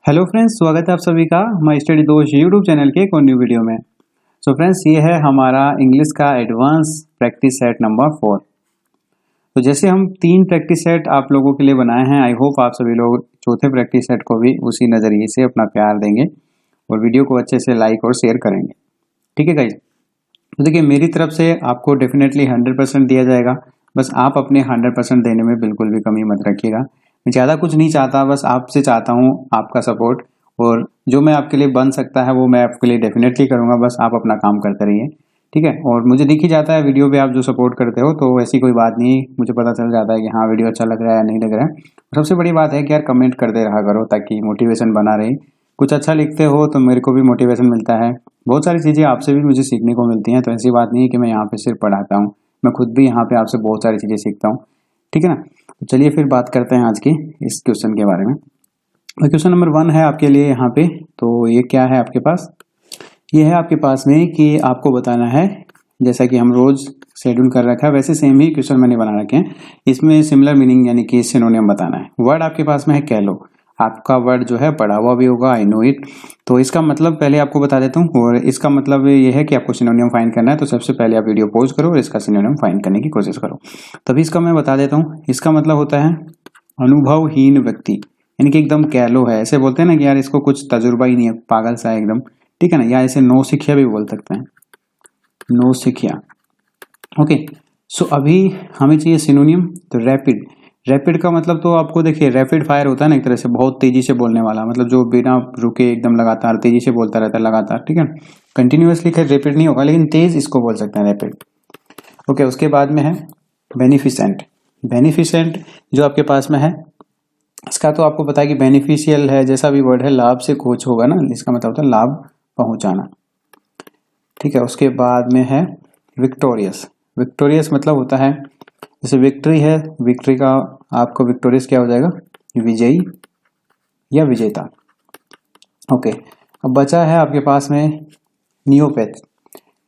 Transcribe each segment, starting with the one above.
Hello friends, स्वागत है आप सभी का माय स्टडी दोस्त यूट्यूब चैनल के एक और न्यू वीडियो में। सो फ्रेंड्स, ये है हमारा इंग्लिश का एडवांस प्रैक्टिस सेट नंबर 4। तो जैसे हम 3 प्रैक्टिस सेट आप लोगों के लिए बनाए हैं, आई होप आप सभी लोग चौथे प्रैक्टिस सेट को भी उसी नज़रिए से अपना प्यार देंगे और वीडियो को अच्छे से लाइक और शेयर करेंगे। ठीक है गाइज, तो देखिए मेरी तरफ से आपको डेफिनेटली 100% दिया जाएगा। बस आप अपने 100% देने में बिल्कुल भी कमी मत रखिएगा। मैं ज़्यादा कुछ नहीं चाहता, बस आपसे चाहता हूँ आपका सपोर्ट, और जो मैं आपके लिए बन सकता है वो मैं आपके लिए डेफिनेटली करूँगा। बस आप अपना काम करते रहिए, ठीक है। और मुझे दिख ही जाता है वीडियो पे आप जो सपोर्ट करते हो, तो ऐसी कोई बात नहीं, मुझे पता चल जाता है कि हाँ वीडियो अच्छा लग रहा है या नहीं लग रहा है। सबसे बड़ी बात है कि यार कमेंट करते रहा करो ताकि मोटिवेशन बना रहे। कुछ अच्छा लिखते हो तो मेरे को भी मोटिवेशन मिलता है। बहुत सारी चीज़ें आपसे भी मुझे सीखने को मिलती हैं, तो ऐसी बात नहीं है कि मैं यहाँ पे सिर्फ पढ़ाता हूँ, मैं खुद भी यहाँ पे आपसे बहुत सारी चीज़ें सीखता हूँ, ठीक है ना। तो चलिए फिर बात करते हैं आज की इस क्वेश्चन के बारे में। क्वेश्चन नंबर 1 है आपके लिए यहाँ पे। तो ये क्या है आपके पास, ये है आपके पास में कि आपको बताना है, जैसा कि हम रोज शेड्यूल कर रखा है वैसे सेम ही क्वेश्चन मैंने बना रखे हैं। इसमें सिमिलर मीनिंग यानी कि सिनोनियम बताना है। वर्ड आपके पास में है कैलो। आपका वर्ड जो है पढ़ा हुआ भी होगा, आई नो इट। तो इसका मतलब पहले आपको बता देता हूँ, और इसका मतलब ये है कि आपको सिनोनियम फाइंड करना है। तो सबसे पहले आप वीडियो पॉज करो और इसका सिनोनियम फाइंड करने की कोशिश करो। तभी इसका मैं बता देता हूँ। इसका मतलब होता है अनुभवहीन व्यक्ति, यानी कि एकदम कैलो है। ऐसे बोलते हैं ना कि यार इसको कुछ तजुर्बा ही नहीं है, पागल सा है एकदम, ठीक है ना। या ऐसे नो सिखिया भी बोल सकते हैं, नो सिखिया। ओके, सो अभी हमें चाहिए सिनोनियम। तो रैपिड, रैपिड का मतलब तो आपको देखिए रैपिड फायर होता है ना, एक तरह से बहुत तेजी से बोलने वाला, मतलब जो बिना रुके एकदम लगातार तेजी से बोलता रहता है लगातार, ठीक है। कंटिन्यूअसली खैर रैपिड नहीं होगा, लेकिन तेज इसको बोल सकते हैं रैपिड। ओके, उसके बाद में है बेनिफिसेंट। बेनिफिसेंट जो आपके पास में है, इसका तो आपको पता है कि बेनिफिशियल है, जैसा भी वर्ड है लाभ से कुछ होगा ना, इसका मतलब होता है लाभ पहुंचाना, ठीक है। उसके बाद में है विक्टोरियस। विक्टोरियस मतलब होता है जैसे विक्ट्री है, विक्ट्री का आपको विक्टोरियस क्या हो जाएगा, विजयी या विजेता। ओके, अब बचा है आपके पास में नियोपैथ।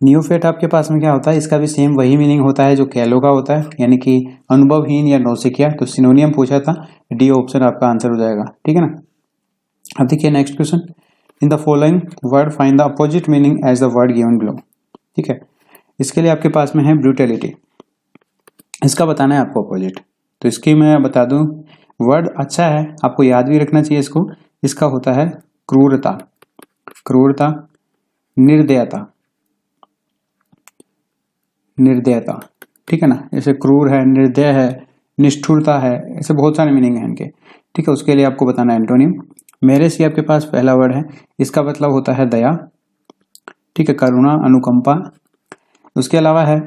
नियोफेट आपके पास में क्या होता है, इसका भी सेम वही मीनिंग होता है जो कैलो का होता है, यानी कि अनुभवहीन या नौसिखिया। तो सिनोनियम पूछा था, डी ऑप्शन आपका आंसर हो जाएगा, ठीक है ना। अब देखिए next question, in the following word find the opposite meaning as the word given below, ठीक है। इसके लिए आपके पास में है ब्रूटैलिटी, इसका बताना है आपको अपोजिट। तो इसकी मैं बता दूं, वर्ड अच्छा है, आपको याद भी रखना चाहिए इसको। इसका होता है क्रूरता, क्रूरता, निर्दयता, निर्दयता, ठीक है ना। जैसे क्रूर है, निर्दय है, निष्ठुरता है, ऐसे बहुत सारे मीनिंग हैं इनके, ठीक है। उसके लिए आपको बताना है एंटोनिम। मेरे से आपके पास पहला वर्ड है, इसका मतलब होता है दया, ठीक है, करुणा, अनुकंपा। उसके अलावा है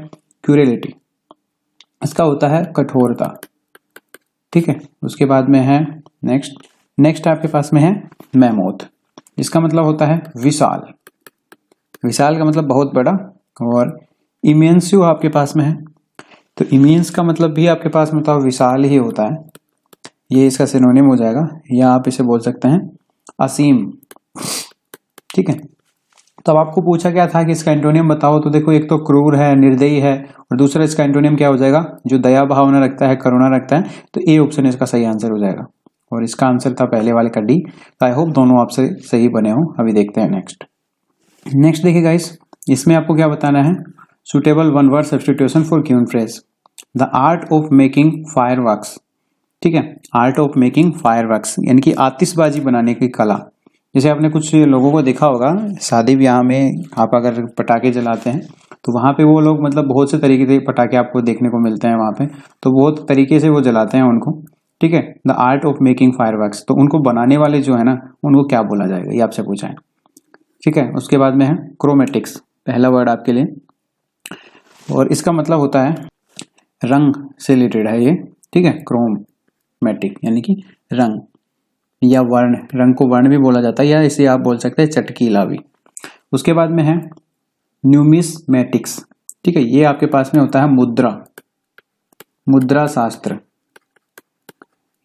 क्यूरिलिटी, इसका होता है कठोरता, ठीक है। उसके बाद में है नेक्स्ट, नेक्स्ट आपके पास में है मैमोथ, इसका मतलब होता है विशाल, विशाल का मतलब बहुत बड़ा। और इमेंसिव आपके पास में है, तो इमेंस का मतलब भी आपके पास में तो विशाल ही होता है, ये इसका सिनोनिम हो जाएगा, या आप इसे बोल सकते हैं असीम, ठीक है। तो अब आपको पूछा क्या था कि इसका एंटोनियम बताओ, तो देखो एक तो क्रूर है, निर्दयी है, और दूसरा इसका एंटोनियम क्या हो जाएगा, जो दया भावना रखता है, करुणा रखता है। तो ए ऑप्शन इसका सही आंसर हो जाएगा, और इसका आंसर था पहले वाले का डी। तो आई होप दोनों आपसे सही बने हो। अभी देखते हैं नेक्स्ट। नेक्स्ट देखिए गाइस, इसमें आपको क्या बताना है, suitable one word substitution for given phrase, the art of making fireworks, ठीक है। आर्ट ऑफ मेकिंग फायरवर्क्स यानी कि आतिशबाजी बनाने की कला। जैसे आपने कुछ लोगों को देखा होगा शादी ब्याह में, आप अगर पटाखे जलाते हैं तो वहाँ पे वो लोग मतलब बहुत से तरीके के पटाखे आपको देखने को मिलते हैं वहाँ पे, तो बहुत तरीके से वो जलाते हैं उनको, ठीक है। The art of making fireworks, तो उनको बनाने वाले जो है ना, उनको क्या बोला जाएगा, ये आपसे पूछा है, ठीक है। उसके बाद में है क्रोमेटिक्स, पहला वर्ड आपके लिए, और इसका मतलब होता है रंग से रिलेटेड है ये, ठीक है। क्रोमेटिक यानी कि रंग या वर्ण, रंग को वर्ण भी बोला जाता है, या इसे आप बोल सकते हैं चटकीला भी। उसके बाद में है न्यूमिस्मेटिक्स, ठीक है। ये आपके पास में होता है मुद्रा, मुद्रा शास्त्र,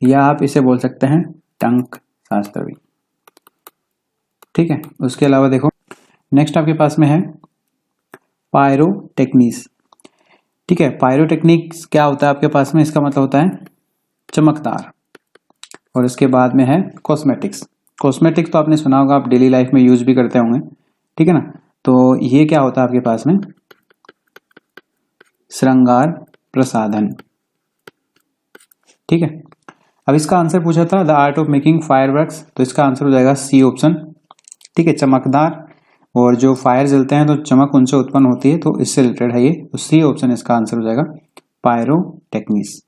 या आप इसे बोल सकते हैं टंक शास्त्र भी, ठीक है। उसके अलावा देखो नेक्स्ट आपके पास में है पायरोटेक्निक्स, ठीक है। पायरोटेक्निक्स क्या होता है आपके पास में, इसका मतलब होता है चमकदार। और इसके बाद में है कॉस्मेटिक्स, कॉस्मेटिक तो आपने सुना होगा, आप डेली लाइफ में यूज भी करते होंगे, ठीक है ना। तो ये क्या होता है आपके पास में, श्रृंगार प्रसाधन, ठीक है। अब इसका आंसर पूछा था the art of making fireworks, तो इसका आंसर हो जाएगा सी ऑप्शन, ठीक है। चमकदार और जो फायर जलते हैं तो चमक उनसे उत्पन्न होती है, तो इससे रिलेटेड है ये, तो सी ऑप्शन इसका आंसर हो जाएगा पायरोटेक्निक्स,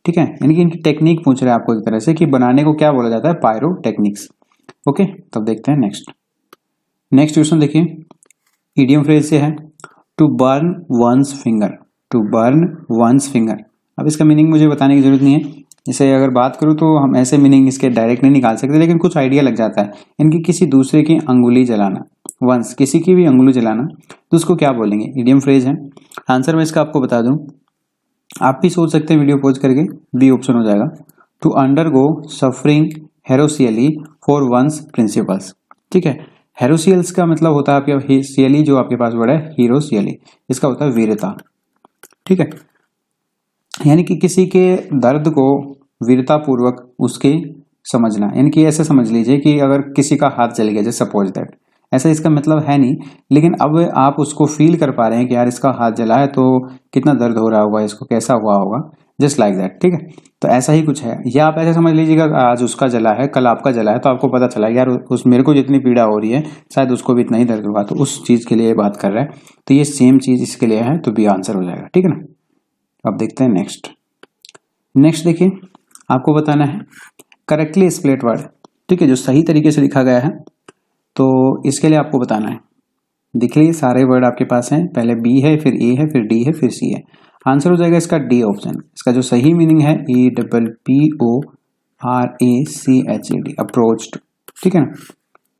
ठीक है। यानी कि इनकी टेक्निक पूछ रहे हैं आपको एक तरह से कि बनाने को क्या बोला जाता है, पायरोटेक्निक्स, ओके। तब देखते हैं नेक्स्ट क्वेश्चन देखिए, इडियम फ्रेज से है to burn one's finger, to burn one's finger. अब इसका मीनिंग मुझे बताने की जरूरत नहीं है, इसे अगर बात करूं तो हम ऐसे मीनिंग इसके डायरेक्ट नहीं निकाल सकते, लेकिन कुछ आइडिया लग जाता है। इनकी किसी दूसरे की अंगुली जलाना, वंस किसी की भी अंगुली जलाना, तो उसको क्या बोलेंगे, इडियम फ्रेज है। आंसर मैं इसका आपको बता दूं, आप भी सोच सकते हैं वीडियो पॉज करके, बी ऑप्शन हो जाएगा, to undergo suffering heroically for one's principles, ठीक है। हेरोसियल्स का मतलब होता है आपके सियली, जो आपके पास वर्ड है हीरोसियली, इसका होता है वीरता, ठीक है। यानी कि किसी के दर्द को वीरता पूर्वक उसके समझना, यानी कि ऐसे समझ लीजिए कि अगर किसी का हाथ जल गया, जैसे सपोज दैट, ऐसा इसका मतलब है नहीं, लेकिन अब आप उसको फील कर पा रहे हैं कि यार इसका हाथ जला है तो कितना दर्द हो रहा होगा, इसको कैसा हुआ होगा, जस्ट लाइक दैट, ठीक है। तो ऐसा ही कुछ है, या आप ऐसे समझ लीजिएगा आज उसका जला है, कल आपका जला है, तो आपको पता चला यार उस मेरे को जितनी पीड़ा हो रही है शायद उसको भी इतना ही दर्द होगा, तो उस चीज के लिए बात कर रहा है, तो ये सेम चीज इसके लिए है, तो बी आंसर हो जाएगा, ठीक है ना। अब देखते हैं नेक्स्ट देखिए, आपको बताना है करेक्टली स्प्लिट वर्ड, ठीक है, जो सही तरीके से लिखा गया है, तो इसके लिए आपको बताना है। देखिए सारे वर्ड आपके पास हैं, पहले बी है, फिर ए है, फिर डी है, फिर सी है। आंसर हो जाएगा इसका डी ऑप्शन, इसका जो सही मीनिंग है EPPORACHED, अप्रोच्ड, ठीक है ना।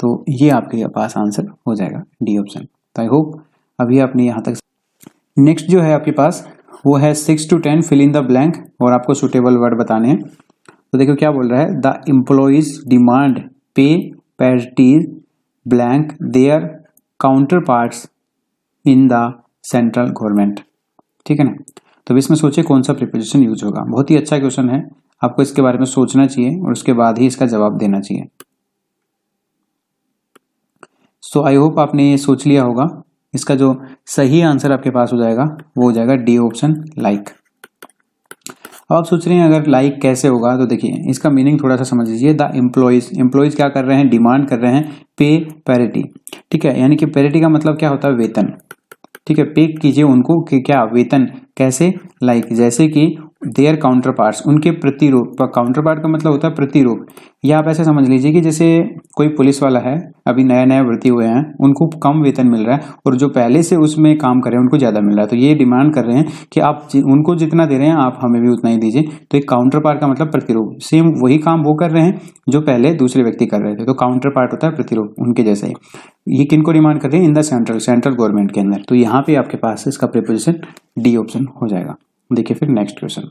तो ये आपके पास आंसर हो जाएगा डी ऑप्शन। तो आई होप अभी आपने यहाँ तक। नेक्स्ट जो है आपके पास वो है 6 to 10 fill in the blank, और आपको सुटेबल वर्ड बताने हैं। तो देखो क्या बोल रहा है, the employees demand pay parities blank their counterparts in the central government, ठीक है ना। तो इसमें सोचे कौन सा प्रीपोजिशन यूज होगा। बहुत ही अच्छा क्वेश्चन है, आपको इसके बारे में सोचना चाहिए और उसके बाद ही इसका जवाब देना चाहिए। सो आई होप आपने ये सोच लिया होगा। इसका जो सही आंसर आपके पास हो जाएगा वो हो जाएगा डी ऑप्शन, लाइक। अब आप सोच रहे हैं अगर लाइक कैसे होगा, तो देखिए इसका मीनिंग थोड़ा सा समझ लीजिए। द एम्प्लॉइज क्या कर रहे हैं, डिमांड कर रहे हैं पे पैरिटी, ठीक है। यानी कि पैरिटी का मतलब क्या होता है, वेतन, ठीक है। पे कीजिए उनको कि क्या वेतन, कैसे, लाइक जैसे कि देयर काउंटर पार्ट्स, उनके प्रतिरूप, काउंटर पार्ट का मतलब होता है प्रतिरूप। या आप ऐसे समझ लीजिए कि जैसे कोई पुलिस वाला है, अभी नया नया भर्ती हुए हैं, उनको कम वेतन मिल रहा है और जो पहले से उसमें काम कर रहे हैं उनको ज्यादा मिल रहा है, तो ये डिमांड कर रहे हैं कि आप उनको जितना दे रहे हैं आप हमें भी उतना ही दीजिए। तो एक काउंटर पार्ट का मतलब प्रतिरूप, सेम वही काम वो कर रहे हैं जो पहले दूसरे व्यक्ति कर रहे थे, तो काउंटर पार्ट होता है प्रतिरूप, उनके जैसा ही। ये किनको डिमांड कर रहे हैं, इन द सेंट्रल गवर्नमेंट के अंदर। तो यहाँ पे आपके पास इसका प्रीपोजिशन डी ऑप्शन हो जाएगा। देखिए फिर नेक्स्ट क्वेश्चन,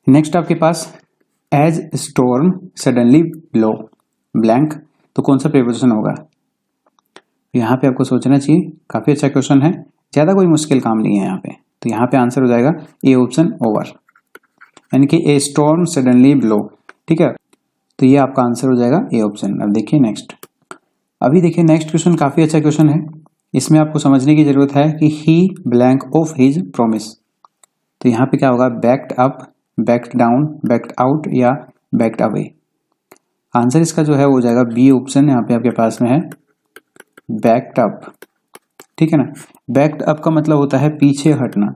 नेक्स्ट आपके पास as storm suddenly blow blank, तो कौन सा प्रीपोजिशन होगा। यहाँ पे आपको सोचना चाहिए, काफी अच्छा क्वेश्चन है, ज्यादा कोई मुश्किल काम नहीं है यहाँ पे। तो यहाँ पे आंसर हो जाएगा ए ऑप्शन, ओवर, यानी कि ए स्टॉर्म सडनली ब्लो, ठीक है। तो ये आपका आंसर हो जाएगा ए ऑप्शन। अब देखिए नेक्स्ट, अभी देखिए नेक्स्ट क्वेश्चन काफी अच्छा क्वेश्चन है, इसमें आपको समझने की जरूरत है कि ही ब्लैंक ऑफ हिज प्रोमिस। तो यहाँ पे क्या होगा, backed up, backed down, backed out या बैक्ड अवे। आंसर इसका जो है वो हो जाएगा बी ऑप्शन, यहाँ पे आपके पास में है बैक्ड अप, ठीक है ना। बैक्ड अप का मतलब होता है पीछे हटना,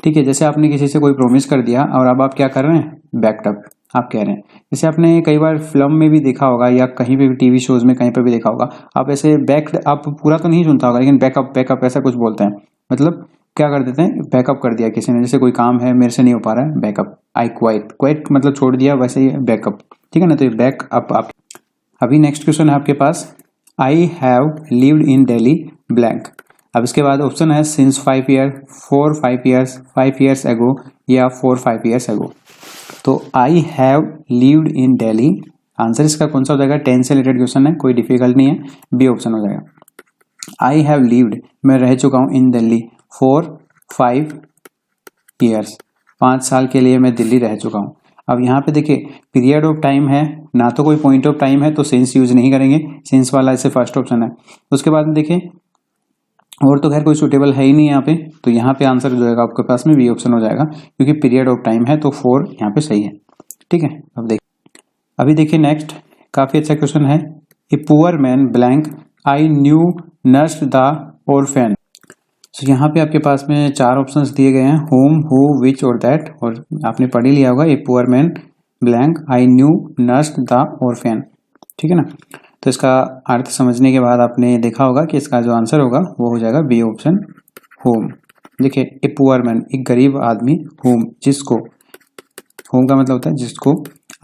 ठीक है। जैसे आपने किसी से कोई प्रॉमिस कर दिया और अब आप क्या कर रहे हैं, बैक्ड अप आप कह रहे हैं। जैसे आपने कई बार फिल्म में भी देखा होगा या कहीं पे भी टीवी शोज में कहीं पर भी देखा होगा, आप ऐसे बैक्ड अप पूरा तो नहीं सुनता होगा, लेकिन बैकअप ऐसा कुछ बोलते हैं। मतलब क्या कर देते हैं, बैकअप कर दिया किसी ने, जैसे कोई काम है मेरे से नहीं हो पा रहा है, बैकअप, आई क्वाइट मतलब छोड़ दिया, वैसे ही बैकअप, ठीक है ना। तो ये बैकअप आप। अभी नेक्स्ट क्वेश्चन है आपके पास, I have lived in Delhi blank. अब इसके बाद ऑप्शन है सिंस 5 ईयर, 5 ईयर्स एगो या 5 ईयर्स एगो। तो आई have lived in Delhi, answer इसका कौन सा हो जाएगा, 10 से रिलेटेड क्वेश्चन है, कोई डिफिकल्ट नहीं है, बी ऑप्शन हो जाएगा। आई हैव लिव्ड, मैं रह चुका हूं, इन दिल्ली फॉर 5 ईयर्स, 5 साल के लिए मैं दिल्ली रह चुका हूँ। अब यहाँ पे देखिए पीरियड ऑफ टाइम है ना, तो कोई पॉइंट ऑफ टाइम है तो सिंस यूज नहीं करेंगे, सिंस वाला ऐसे फर्स्ट ऑप्शन है। उसके बाद में देखिए और तो खैर कोई सुटेबल है ही नहीं यहाँ पे, तो यहाँ पे आंसर जो जाएगा आपके पास में बी ऑप्शन हो जाएगा, क्योंकि पीरियड ऑफ टाइम है तो 4 यहाँ पे सही है। ठीक है, अभी देखिए नेक्स्ट काफी अच्छा क्वेश्चन है। A poor man blank I knew nursed the orphan. तो यहाँ पे आपके पास में 4 ऑप्शंस दिए गए हैं, होम, हु, विच और दैट, और आपने पढ़ ही लिया होगा a poor man blank I knew nursed the orphan. ठीक है ना, तो इसका अर्थ समझने के बाद आपने देखा होगा कि इसका जो आंसर होगा वो हो जाएगा बी ऑप्शन, होम। देखिए ए पुअर मैन, एक गरीब आदमी, होम जिसको, होम का मतलब होता है जिसको,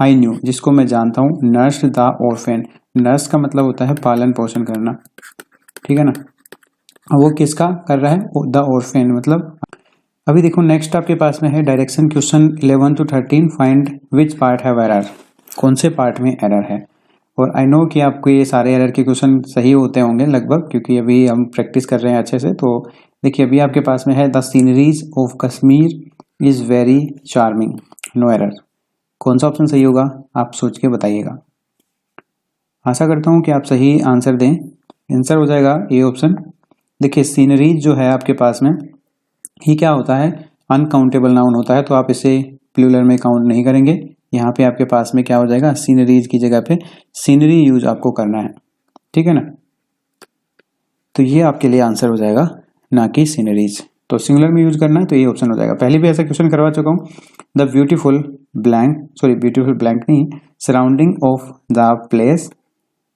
आई न्यू जिसको मैं जानता हूँ, नर्स्ड द ऑर्फेन, नर्स का मतलब होता है पालन पोषण करना। ठीक है ना, वो किसका कर रहा है, द ऑर्फेन मतलब। अभी देखो नेक्स्ट आपके पास में है direction question 11 to 13, find which part have error, कौन से पार्ट में एरर है। और आई नो कि आपको ये सारे एरर के क्वेश्चन सही होते होंगे लगभग, क्योंकि अभी हम प्रैक्टिस कर रहे हैं अच्छे से। तो देखिए अभी आपके पास में है the sceneries of Kashmir is very charming, no error. कौन सा ऑप्शन सही होगा आप सोच के बताइएगा। आशा करता हूँ कि आप सही आंसर दें। आंसर हो जाएगा ए ऑप्शन। देखिए सीनरीज जो है आपके पास में ही क्या होता है, अनकाउंटेबल नाउन होता है, तो आप इसे प्लूरल में काउंट नहीं करेंगे। यहाँ पे आपके पास में क्या हो जाएगा, सीनरीज की जगह पे सीनरी यूज आपको करना है। ठीक है ना, तो ये आपके लिए आंसर हो जाएगा, ना कि सीनरीज। तो सिंगुलर में यूज करना है तो ये ऑप्शन हो जाएगा। पहले भी ऐसा क्वेश्चन करवा चुका हूँ, the beautiful blank, sorry beautiful blank नहीं, surrounding of the place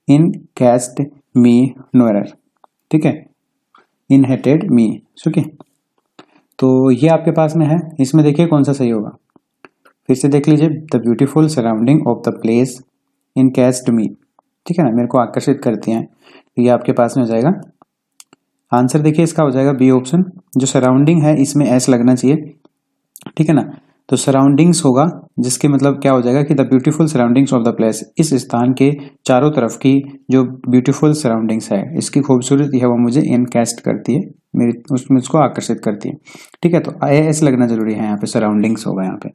in cast me no error. ठीक है, इनहेटेड मी, ओके। तो ये आपके पास में है, इसमें देखिए कौन सा सही होगा, फिर से देख लीजिए, the beautiful surrounding of the place in cast me. ठीक है ना, मेरे को आकर्षित करती हैं, तो ये आपके पास में हो जाएगा आंसर। देखिए इसका हो जाएगा बी ऑप्शन। जो सराउंडिंग है इसमें एस लगना चाहिए। ठीक है ना, तो सराउंडिंग्स होगा जिसके मतलब क्या हो जाएगा कि the beautiful surroundings of the place, इस स्थान के चारों तरफ की जो ब्यूटीफुल सराउंडिंग्स है, इसकी खूबसूरती है वो मुझे इनकैस्ट करती है, मेरी उसमें उसको आकर्षित करती है। ठीक है, तो एस लगना जरूरी है यहाँ पे, सराउंडिंग्स होगा यहाँ पे।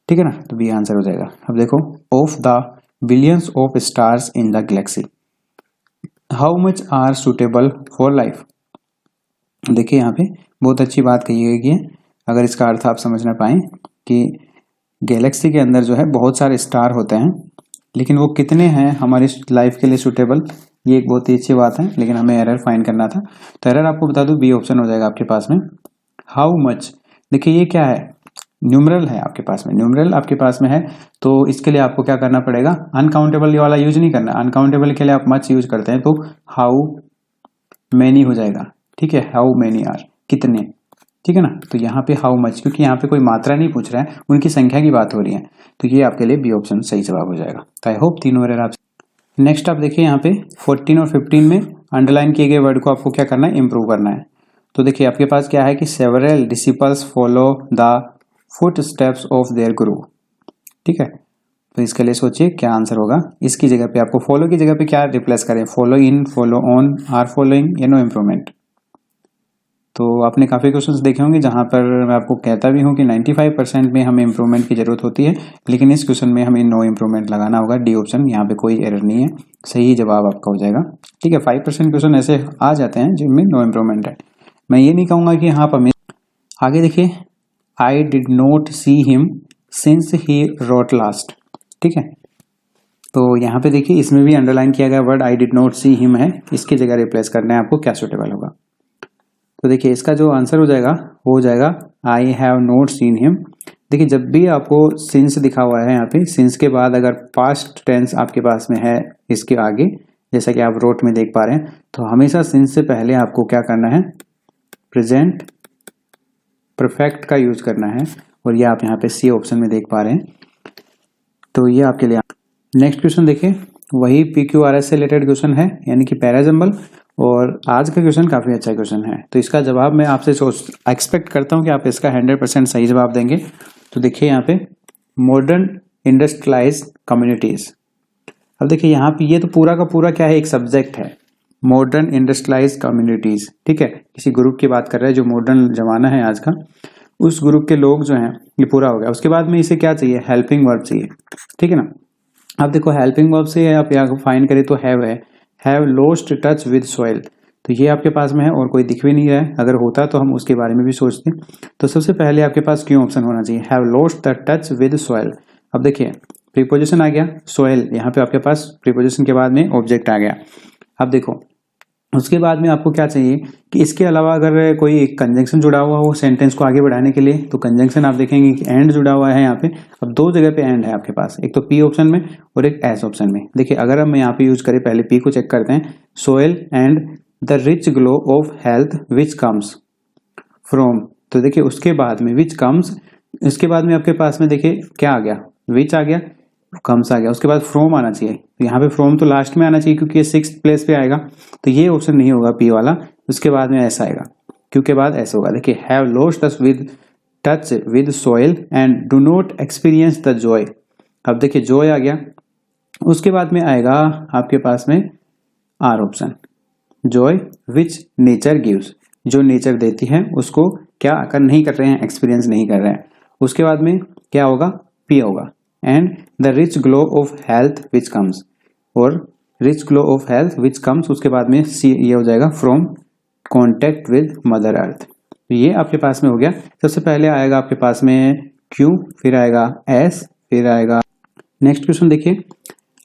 ठीक है ना, तो बी आंसर हो जाएगा। अब देखो, of the billions of stars in the galaxy how much are suitable for life. देखिए यहाँ पे बहुत अच्छी बात कही गई है, अगर इसका अर्थ आप समझ ना पाए कि गैलेक्सी के अंदर जो है बहुत सारे स्टार होते हैं, लेकिन वो कितने हैं हमारी लाइफ के लिए सुटेबल, ये एक बहुत ही अच्छी बात है, लेकिन हमें एरर फाइंड करना था। तो एरर आपको बता दूं, बी ऑप्शन हो जाएगा आपके पास में, हाउ मच। देखिए ये क्या है, न्यूमरल है आपके पास में, न्यूमरल आपके पास में है, तो इसके लिए आपको क्या करना पड़ेगा, अनकाउंटेबल वाला यूज नहीं करना। अनकाउंटेबल के लिए आप मच यूज करते हैं, तो हाउ मैनी हो जाएगा। ठीक है, हाउ मैनी आर, कितने। ठीक है ना, तो यहाँ पे हाउ मच, क्योंकि यहाँ पे कोई मात्रा नहीं पूछ रहा है, उनकी संख्या की बात हो रही है, तो ये आपके लिए बी ऑप्शन सही जवाब हो जाएगा। तो आई होप तीनों एरर आप। नेक्स्ट आप देखिए यहाँ पे 14 और 15 में अंडरलाइन किए गए वर्ड को आपको क्या करना है, इंप्रूव करना है। तो देखिए आपके पास क्या है कि several disciples follow the foot steps of their गुरु। ठीक है, तो इसके लिए सोचिए क्या आंसर होगा। इसकी जगह पे आपको फॉलो की जगह पे क्या रिप्लेस करें, follow in, follow on, are following या नो इम्प्रूवमेंट। तो आपने काफ़ी क्वेश्चंस देखे होंगे जहां पर मैं आपको कहता भी हूं कि 95% में हमें इंप्रूवमेंट की जरूरत होती है, लेकिन इस क्वेश्चन में हमें नो इम्प्रूवमेंट लगाना होगा। डी ऑप्शन, यहाँ पे कोई एरर नहीं है, सही जवाब आपका हो जाएगा। ठीक है, 5% क्वेश्चन ऐसे आ जाते हैं जिनमें नो इम्प्रूवमेंट है। मैं ये नहीं कहूँगा कि हाँ आप आगे देखिए, I did not see him since he wrote last. ठीक है, तो यहाँ पे देखिए इसमें भी अंडरलाइन किया गया word I did not see him है, इसकी जगह रिप्लेस करना है आपको, क्या सुटेबल होगा। तो देखिए इसका जो आंसर हो जाएगा वो हो जाएगा I have not seen him. देखिए जब भी आपको सिंस दिखा हुआ है यहाँ पे, सिंस के बाद अगर पास्ट टेंस आपके पास में है इसके आगे, जैसा कि आप रोट में देख पा रहे हैं, तो हमेशा सिंस से पहले आपको क्या करना है, प्रेजेंट परफेक्ट का यूज करना है, और ये आप यहाँ पे सी ऑप्शन में देख पा रहे हैं। तो ये आपके लिए। नेक्स्ट क्वेश्चन देखिए, वही PQRS से रिलेटेड क्वेश्चन है, यानी कि पैराजंबल, और आज का क्वेश्चन काफी अच्छा क्वेश्चन है। तो इसका जवाब मैं आपसे एक्सपेक्ट करता हूं कि आप इसका 100% सही जवाब देंगे। तो देखिए यहाँ पे मॉडर्न इंडस्ट्रियलाइज्ड कम्युनिटीज। अब देखिए यहाँ पे ये तो पूरा का पूरा क्या है, एक सब्जेक्ट है, मॉडर्न इंडस्ट्रियलाइज्ड कम्युनिटीज। ठीक है, किसी ग्रुप की बात कर रहे हैं जो मॉडर्न जमाना है आज का, उस ग्रुप के लोग जो हैं, ये पूरा हो गया। उसके बाद में इसे क्या चाहिए, हेल्पिंग वर्ब चाहिए, ठीक है ना। अब देखो हेल्पिंग वर्ब से आप यहाँ फाइंड करें तो have lost touch with soil, तो ये आपके पास में है और कोई दिख भी नहीं रहा है। अगर होता तो हम उसके बारे में भी सोचते। तो सबसे पहले आपके पास क्यों ऑप्शन होना चाहिए, have lost the touch with soil. अब देखिए प्रीपोजिशन आ गया सॉइल, यहाँ पे आपके पास प्रीपोजिशन के बाद में ऑब्जेक्ट आ गया। अब देखो उसके बाद में आपको क्या चाहिए कि इसके अलावा अगर कोई कंजंक्शन जुड़ा हुआ हो सेंटेंस को आगे बढ़ाने के लिए, तो कंजंक्शन आप देखेंगे कि एंड जुड़ा हुआ है यहाँ पे। अब दो जगह पे एंड है आपके पास, एक तो पी ऑप्शन में और एक एस ऑप्शन में। देखिए अगर हम यहाँ पे यूज करें, पहले पी को चेक करते हैं, soil and the rich glow of health which comes from, तो देखिए उसके बाद में विच कम्स, इसके बाद में आपके पास में देखिए क्या आ गया, विच आ गया, कम्स आ गया, उसके बाद फ्रॉम आना चाहिए। तो यहाँ पे फ्रॉम तो लास्ट में आना चाहिए क्योंकि ये 6th प्लेस पे आएगा, तो ये ऑप्शन नहीं होगा पी वाला। उसके बाद में ऐसा आएगा, क्यों के बाद ऐसा होगा। देखिए have lost touch with soil and do not experience the Joy. अब देखिए जॉय आ गया, उसके बाद में आएगा आपके पास में our option, joy which nature gives, जो नेचर देती है उसको क्या कर नहीं कर रहे हैं, एक्सपीरियंस नहीं कर रहे हैं। उसके बाद में क्या होगा, पी होगा, and the rich glow of health which comes, और rich glow of health which comes, उसके बाद में सी ये हो जाएगा from contact with mother earth. तो ये आपके पास में हो गया। सबसे पहले आएगा आपके पास में क्यू, फिर आएगा एस, फिर आएगा। नेक्स्ट क्वेश्चन देखिए,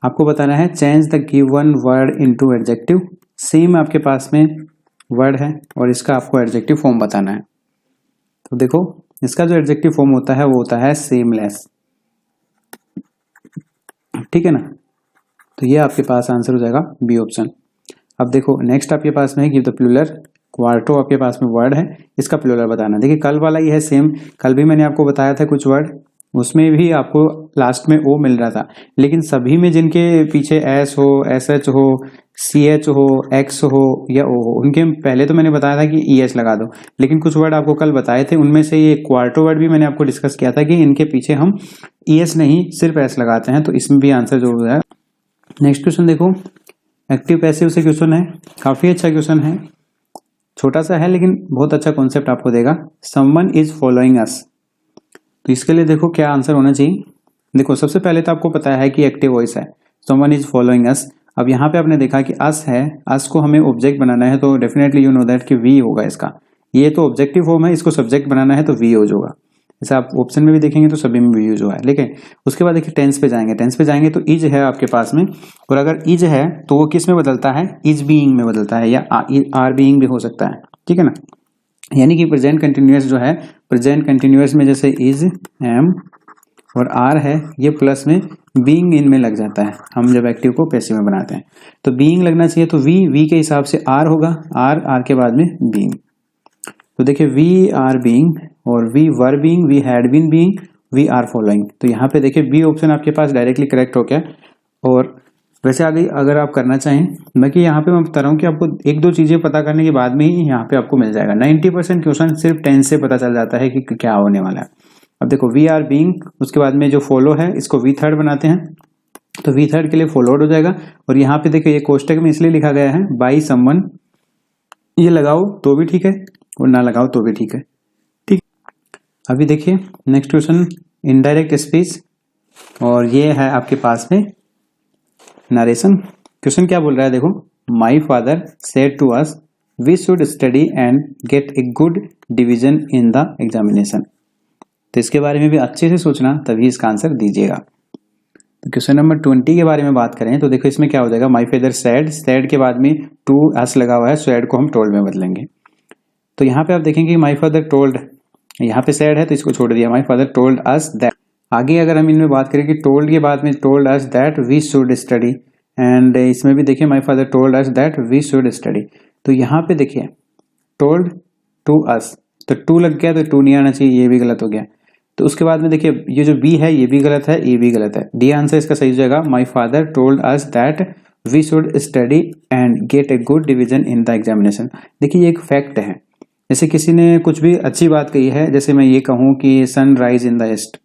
आपको बताना है change the given word into adjective. Same आपके पास में वर्ड है और इसका आपको एडजेक्टिव फॉर्म बताना है। तो देखो इसका जो एडजेक्टिव फॉर्म होता है वो होता है सेमलेस, ठीक है ना। तो ये आपके पास आंसर हो जाएगा बी ऑप्शन। अब देखो नेक्स्ट आपके पास में है गिव द प्लूरल, क्वार्टो आपके पास में वर्ड है, इसका प्लूरल बताना। देखिए कल वाला ये है सेम, कल भी मैंने आपको बताया था कुछ वर्ड, उसमें भी आपको लास्ट में ओ मिल रहा था, लेकिन सभी में जिनके पीछे एस हो, एस एच हो, सी एच हो, एक्स हो या ओ हो, उनके पहले तो मैंने बताया था कि ई एच लगा दो, लेकिन कुछ वर्ड आपको कल बताए थे, उनमें से ये क्वार्टो वर्ड भी मैंने आपको डिस्कस किया था कि इनके पीछे हम ई एस नहीं सिर्फ एस लगाते हैं, तो इसमें भी आंसर जो है। नेक्स्ट क्वेश्चन देखो, एक्टिव पैसिव से क्वेश्चन है, काफी अच्छा क्वेश्चन है, छोटा सा है लेकिन बहुत अच्छा कॉन्सेप्ट आपको देगा। समवन इज फॉलोइंग अस, तो इसके लिए देखो क्या आंसर होना चाहिए। देखो सबसे पहले तो आपको पता है कि एक्टिव वॉइस है, समवन इज फॉलोइंग अस। अब यहाँ पे आपने देखा कि अस है, अस को हमें ऑब्जेक्ट बनाना है, तो डेफिनेटली यू नो दैट कि वी होगा इसका। ये तो ऑब्जेक्टिव फॉर्म है, इसको सब्जेक्ट बनाना है तो वी यूज होगा। जैसे आप ऑप्शन में भी देखेंगे तो सभी में वी यूज हुआ है। लेकिन उसके बाद देखिए टेंस पे जाएंगे, टेंस पे जाएंगे तो इज है आपके पास में, और अगर इज है तो वो किस में बदलता है, इज बीइंग में बदलता है, या आर बीइंग भी हो सकता है, ठीक है ना। यानी कि प्रेजेंट कंटिन्यूअस जो है, प्रेजेंट कंटिन्यूअस में जैसे इज, एम और आर है, ये प्लस में बीइंग इन में लग जाता है हम जब एक्टिव को पैसिव में बनाते हैं, तो बीइंग लगना चाहिए। तो वी के हिसाब से आर होगा, आर के बाद में बीइंग। तो देखिए वी आर बीइंग और we were being, we had been being, we are following. तो यहाँ पे देखिए बी ऑप्शन आपके पास डायरेक्टली करेक्ट हो गया। और वैसे आगे अगर आप करना चाहें, बाकी यहाँ पे मैं बता रहा हूँ कि आपको एक दो चीजें पता करने के बाद में ही यहाँ पे आपको मिल जाएगा। 90% क्वेश्चन सिर्फ टेंस से पता चल जाता है कि क्या होने वाला है। अब देखो वी आर बीइंग, उसके बाद में जो फॉलो है इसको वी थर्ड बनाते हैं, तो वी थर्ड के लिए फॉलोड हो जाएगा। और यहाँ पे देखो ये कोष्टक में इसलिए लिखा गया है बाई समवन, ये लगाओ तो भी ठीक है और ना लगाओ तो भी ठीक है, ठीक। अभी देखिए नेक्स्ट क्वेश्चन, इनडायरेक्ट स्पीच, और ये है आपके पास में नरेशन। क्वेश्चन क्या बोल रहा है देखो, my father said to us we should study and get a good division in the examination. तो इसके बारे में भी अच्छे से सोचना तभी इसका आंसर दीजिएगा। तो क्वेश्चन नंबर 20 के बारे में बात करें तो देखो इसमें क्या हो जाएगा, माई फादर सेड, सेड के बाद में टू अस लगा हुआ है, सेड को हम टोल्ड में बदलेंगे। तो यहाँ पे आप देखेंगे माई फादर टोल्ड, यहाँ पे सेड है तो इसको छोड़ दिया, माई फादर टोल्ड अस दैट। आगे अगर हम इनमें बात करें कि टोल्ड के बाद में told us that we should study, and इसमें भी देखिए my father told us that we should study. तो यहाँ पे देखिए टोल्ड टू अस, तो टू लग गया तो टू नहीं आना चाहिए, ये भी गलत हो गया। तो उसके बाद में देखिए ये जो बी है ये भी गलत है, ये भी गलत है, डी आंसर इसका सही हो जाएगा। My father told us that we should study and get a good division in the examination. देखिए ये एक फैक्ट है, जैसे किसी ने कुछ भी अच्छी बात कही है, जैसे मैं ये कहूँ कि sun rise in the east,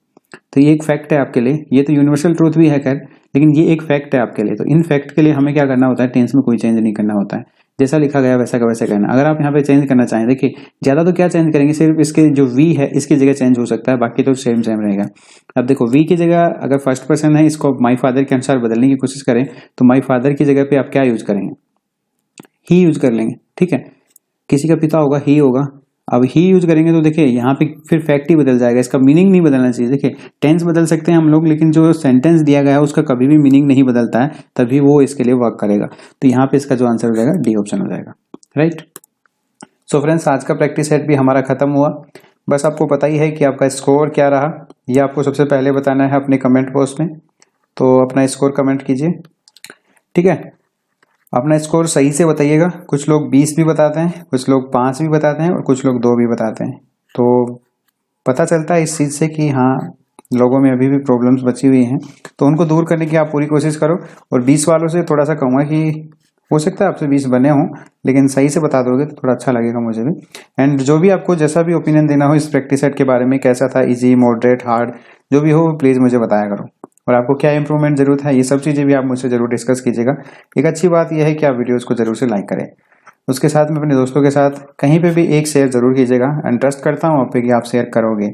तो ये एक फैक्ट है आपके लिए, ये तो यूनिवर्सल ट्रूथ भी है खैर, लेकिन ये एक फैक्ट है आपके लिए। तो इन फैक्ट के लिए हमें क्या करना होता है, टेंस में कोई चेंज नहीं करना होता है। जैसा लिखा गया वैसा का वैसा करना। अगर आप यहाँ पे चेंज करना चाहें, देखिए ज़्यादा तो क्या चेंज करेंगे, सिर्फ इसके जो वी है इसकी जगह चेंज हो सकता है, बाकी तो सेम सेम रहेगा। अब देखो वी की जगह अगर फर्स्ट पर्सन है, इसको माई फादर के अनुसार बदलने की कोशिश करें तो माई फादर की जगह पे आप क्या यूज करेंगे, ही यूज कर लेंगे, ठीक है। किसी का पिता होगा, ही होगा, अब ही यूज करेंगे तो देखिए यहाँ पे फिर फैक्ट ही बदल जाएगा, इसका मीनिंग नहीं बदलना चाहिए। देखिए टेंस बदल सकते हैं हम लोग, लेकिन जो सेंटेंस दिया गया है उसका कभी भी मीनिंग नहीं बदलता है, तभी वो इसके लिए वर्क करेगा। तो यहाँ पे इसका जो आंसर हो जाएगा डी ऑप्शन हो जाएगा, राइट। सो फ्रेंड्स, आज का प्रैक्टिस सेट भी हमारा खत्म हुआ। बस आपको पता ही है कि आपका स्कोर क्या रहा, ये आपको सबसे पहले बताना है अपने कमेंट बॉक्स में। तो अपना स्कोर कमेंट कीजिए, ठीक है। अपना स्कोर सही से बताइएगा। कुछ लोग 20 भी बताते हैं, कुछ लोग 5 भी बताते हैं और कुछ लोग 2 भी बताते हैं। तो पता चलता है इस चीज़ से कि हाँ, लोगों में अभी भी प्रॉब्लम्स बची हुई हैं, तो उनको दूर करने की आप पूरी कोशिश करो। और 20 वालों से थोड़ा सा कहूँगा कि हो सकता है आपसे 20 बने हों, लेकिन सही से बता दोगे तो थोड़ा अच्छा लगेगा मुझे भी। एंड जो भी आपको जैसा भी ओपिनियन देना हो इस प्रैक्टिस सेट के बारे में, कैसा था, इजी, मॉडरेट, हार्ड, जो भी हो प्लीज़ मुझे बताया करो। और आपको क्या इंप्रूवमेंट जरूरत है, ये सब चीज़ें भी आप मुझसे जरूर डिस्कस कीजिएगा। एक अच्छी बात यह है कि आप वीडियोज़ को जरूर से लाइक करें। उसके साथ में अपने दोस्तों के साथ कहीं पे भी एक शेयर जरूर कीजिएगा। एंड ट्रस्ट करता हूँ आप पे कि आप शेयर करोगे।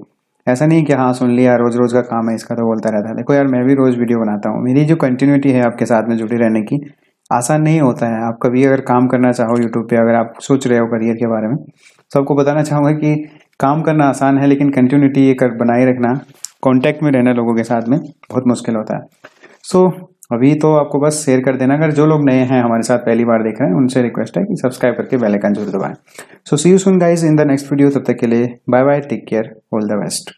ऐसा नहीं कि हाँ सुन लिया, रोज रोज का काम है इसका तो बोलता रहता है। देखो यार, मैं भी रोज वीडियो बनाता हूँ। मेरी जो कंटिन्यूटी है आपके साथ में जुड़े रहने की, आसान नहीं होता है। आप कभी अगर काम करना चाहो यूट्यूब पे, अगर आप सोच रहे हो करियर के बारे में, तो आपको बताना चाहूँगा कि काम करना आसान है, लेकिन कंटिन्यूटी ये बनाए रखना, कॉन्टैक्ट में रहना लोगों के साथ में बहुत मुश्किल होता है। सो अभी तो आपको बस शेयर कर देना। अगर जो लोग नए हैं हमारे साथ पहली बार देख रहे हैं, उनसे रिक्वेस्ट है कि सब्सक्राइब करके बेल आइकन जरूर दबाएं। So see you soon guys in the next video. तब तक के लिए bye bye, take care, all the best.